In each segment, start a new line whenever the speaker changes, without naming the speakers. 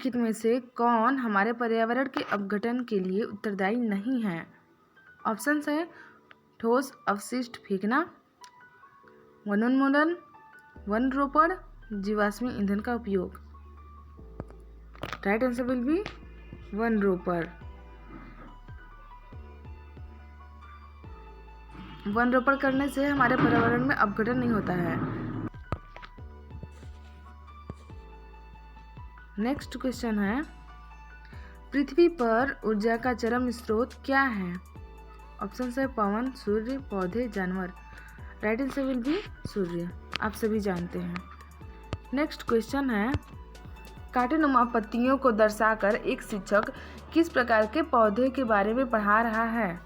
निम्नलिखित में से कौन हमारे पर्यावरण के अपघटन के लिए उत्तरदायी नहीं है? ऑप्शंस है ठोस अपशिष्ट फेंकना, वनोन्मूलन, वन रोपण, जीवाश्मी ईंधन का उपयोग। Right answer will B one रोपण। वन रोपण करने से हमारे पर्यावरण में अपघटन नहीं होता है। नेक्स्ट क्वेश्चन है, पृथ्वी पर ऊर्जा का चरम स्रोत क्या है? ऑप्शन है पवन, सूर्य, पौधे, जानवर। राइट आंसर विल बी सूर्य। आप सभी जानते हैं। नेक्स्ट क्वेश्चन है, कांटेनुमा पत्तियों को दर्शाकर एक शिक्षक किस प्रकार के पौधे के बारे में पढ़ा रहा है?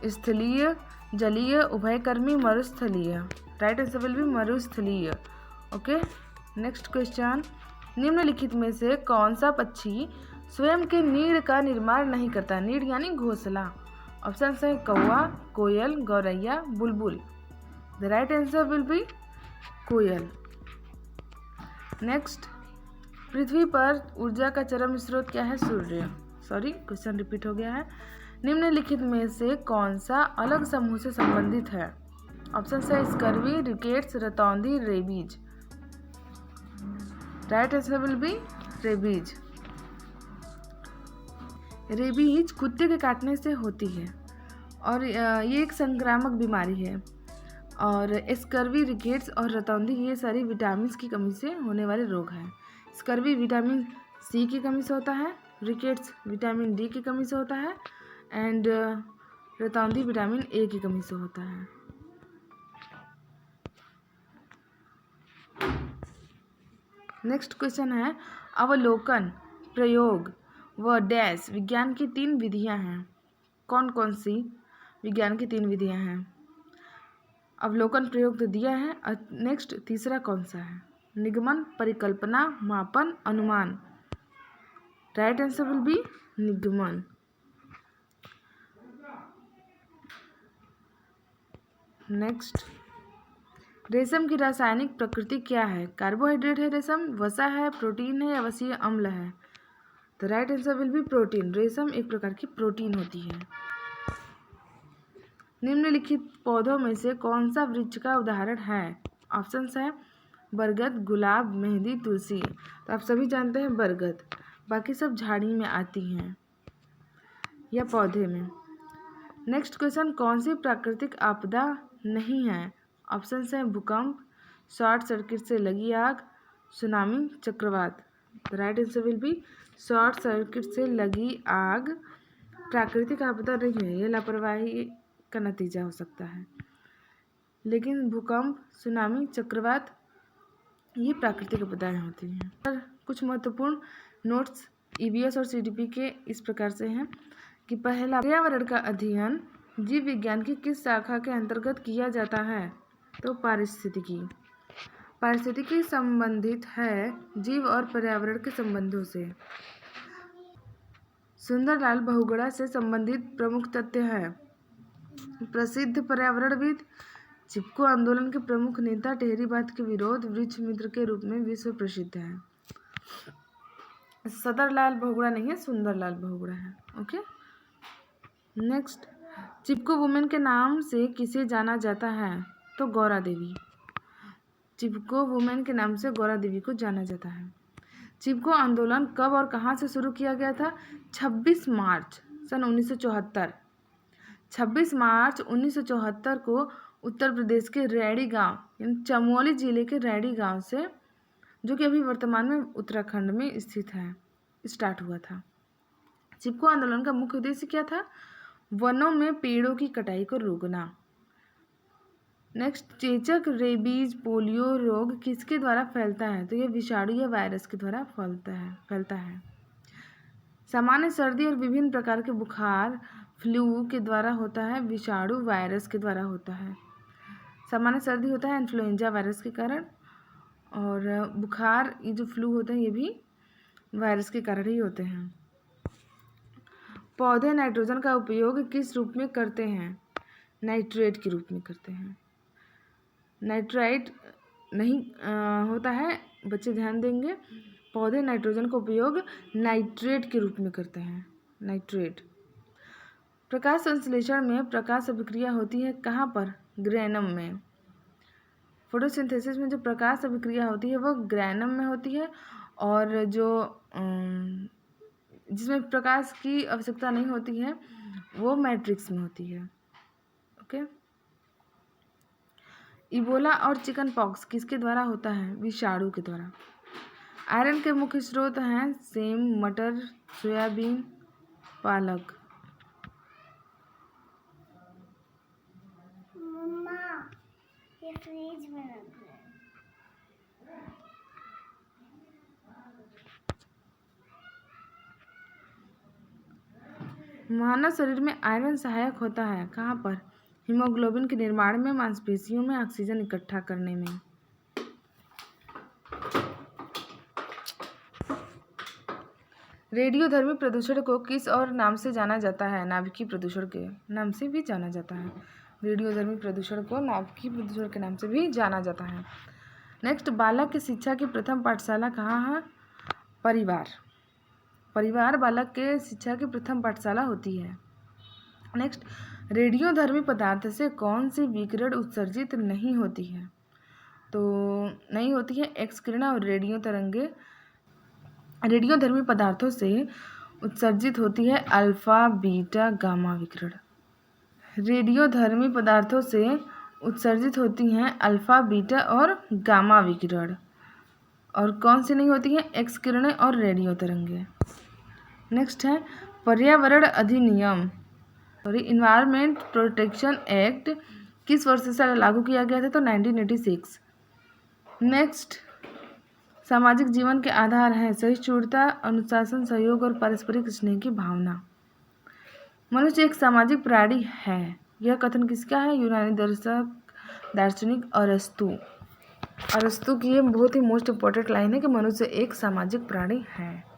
स्थलीय, जलीय, उभयकर्मी, मरुस्थलीय। राइट आंसर विल बी मरुस्थलीय। ओके। नेक्स्ट क्वेश्चन, निम्नलिखित में से कौन सा पक्षी स्वयं के नीड़ का निर्माण नहीं करता? नीड़ यानी घोंसला। ऑप्शन है कौवा, कोयल, गौरैया, बुलबुल। The right answer will be koel. Next, पृथ्वी पर ऊर्जा का चरम स्रोत क्या है? सूर्य। सॉरी, क्वेश्चन रिपीट हो गया है। निम्नलिखित में से कौन सा अलग समूह से संबंधित है? ऑप्शन है स्कर्वी, रिकेट्स, रतौंधी, rabies. Right answer will be rabies. Rabies कुत्ते के काटने से होती है और ये एक संक्रामक बीमारी है। और स्कर्वी, रिकेट्स और रतौंधी ये सारी विटामिन की कमी से होने वाले रोग हैं। स्कर्वी विटामिन सी की कमी से होता है, रिकेट्स विटामिन डी की कमी से होता है एंड रतौंधी विटामिन ए की कमी से होता है। नेक्स्ट क्वेश्चन है, अवलोकन, प्रयोग व डैश विज्ञान की 3 विधियां हैं। कौन कौन सी विज्ञान की 3 विधियां हैं? अवलोकन, प्रयोग तो दिया है। नेक्स्ट तीसरा कौन सा है? निगमन, परिकल्पना, मापन, अनुमान। Right answer will be nigaman. Next, रेशम की रासायनिक प्रकृति क्या है? कार्बोहाइड्रेट है रेशम, वसा है, प्रोटीन है या वसीय अम्ल है? तो right answer will B protein. रेशम एक प्रकार की प्रोटीन होती है। निम्नलिखित पौधों में से कौन सा वृक्ष का उदाहरण है? ऑप्शन है बरगद, गुलाब, मेहंदी, तुलसी। तो आप सभी जानते हैं बरगद, बाकी सब झाड़ी में आती हैं या पौधे में। नेक्स्ट क्वेश्चन, कौन सी प्राकृतिक आपदा नहीं है? ऑप्शन है भूकंप, शॉर्ट सर्किट से लगी आग, सुनामी, चक्रवात। Right answer will B short circuit से लगी आग प्राकृतिक आपदा नहीं है, ये लापरवाही का नतीजा हो सकता है। लेकिन भूकंप, सुनामी, चक्रवात ये प्राकृतिक आपदाएं होती हैं। पर कुछ महत्वपूर्ण नोट्स ईवीएस और सीडीपी के इस प्रकार से हैं कि पहला, पर्यावरण का अध्ययन जीव विज्ञान की किस शाखा के अंतर्गत किया जाता है? तो पारिस्थितिकी। पारिस्थितिकी संबंधित है जीव और पर्यावरण के संबंधों से। सुंदरलाल बहुगुणा से संबंधित प्रमुख तथ्य है। प्रसिद्ध पर्यावरणविद, चिपको आंदोलन के प्रमुख नेता, टेहरी बात के विरोध, वृक्ष मित्र के रूप में विश्व प्रसिद्ध है। सदरलाल बहुगुणा नहीं है, सुंदरलाल बहुगुणा है। ओके। नेक्स्ट, चिपको वुमेन के नाम से किसे जाना जाता है? तो गौरा देवी। चिपको वुमेन के नाम से गौरा देवी को जाना जाता है। चिपको आंदोलन कब और कहाँ से शुरू किया गया था? 26 मार्च सन 1974। 26 मार्च 1974 को उत्तर प्रदेश के रैणी गांव यानी चमोली जिले के रैणी गांव से, जो कि अभी वर्तमान में उत्तराखंड में स्थित है, स्टार्ट हुआ था। चिपको आंदोलन का मुख्य उद्देश्य क्या था? वनों में पेड़ों की कटाई को रोकना। नेक्स्ट, चेचक, रेबीज, पोलियो रोग किसके द्वारा फैलता है? तो यह विषाणु या वायरस के द्वारा फैलता है। सामान्य सर्दी और विभिन्न प्रकार के बुखार फ्लू के द्वारा होता है, विषाणु वायरस के द्वारा होता है। सामान्य सर्दी होता है इन्फ्लुएंजा वायरस के कारण, और बुखार ये जो फ्लू होते हैं ये भी वायरस के कारण ही होते हैं। पौधे नाइट्रोजन का उपयोग किस रूप में करते हैं? नाइट्रेट के रूप में करते हैं। नाइट्राइट नहीं होता है, बच्चे ध्यान देंगे। पौधे नाइट्रोजन का उपयोग नाइट्रेट के रूप में करते हैं, नाइट्रेट। प्रकाश संश्लेषण में प्रकाश अभिक्रिया होती है कहाँ पर? ग्रैनम में। फोटोसिंथेसिस में जो प्रकाश अभिक्रिया होती है वो ग्रैनम में होती है, और जो जिसमें प्रकाश की आवश्यकता नहीं होती है वो मैट्रिक्स में होती है। ओके। इबोला और चिकन पॉक्स किसके द्वारा होता है? विषाणु के द्वारा। आयरन के मुख्य स्रोत हैं सेम, मटर, सोयाबीन, पालक।
मम्मा, ये फ्रिज में रख दे।
मानव शरीर में आयरन सहायक होता है कहाँ पर? हीमोग्लोबिन के निर्माण में, मांसपेशियों में, ऑक्सीजन इकट्ठा करने में। रेडियोधर्मी प्रदूषण को किस और नाम से जाना जाता है? नाभिकीय प्रदूषण के नाम से भी जाना जाता है। रेडियोधर्मी प्रदूषण को नाभिकीय प्रदूषण के नाम से भी जाना जाता है। नेक्स्ट, बालक की शिक्षा की प्रथम पाठशाला कहाँ है? परिवार। परिवार बालक के शिक्षा की प्रथम पाठशाला होती है। नेक्स्ट, रेडियोधर्मी पदार्थ से कौन सी विकिरण उत्सर्जित नहीं होती है? तो नहीं होती है एक्स किरण और रेडियो तरंगे। रेडियोधर्मी पदार्थों से उत्सर्जित होती है अल्फा, बीटा, गामा विकिरण। रेडियोधर्मी पदार्थों से उत्सर्जित होती हैं अल्फा, बीटा और गामा विकिरण। और कौन सी नहीं होती है? एक्स किरणें और रेडियो तरंगे। नेक्स्ट है पर्यावरण अधिनियम, इन्वायरमेंट प्रोटेक्शन एक्ट किस वर्ष से लागू किया गया था? तो 1986। नेक्स्ट, सामाजिक जीवन के आधार हैं सहिष्णुता, अनुशासन, सहयोग और पारस्परिक स्नेह की भावना। मनुष्य एक सामाजिक प्राणी है, यह कथन किसका है? यूनानी दार्शनिक अरस्तु। अरस्तु की ये बहुत ही मोस्ट इम्पोर्टेंट लाइन है कि मनुष्य एक सामाजिक प्राणी है।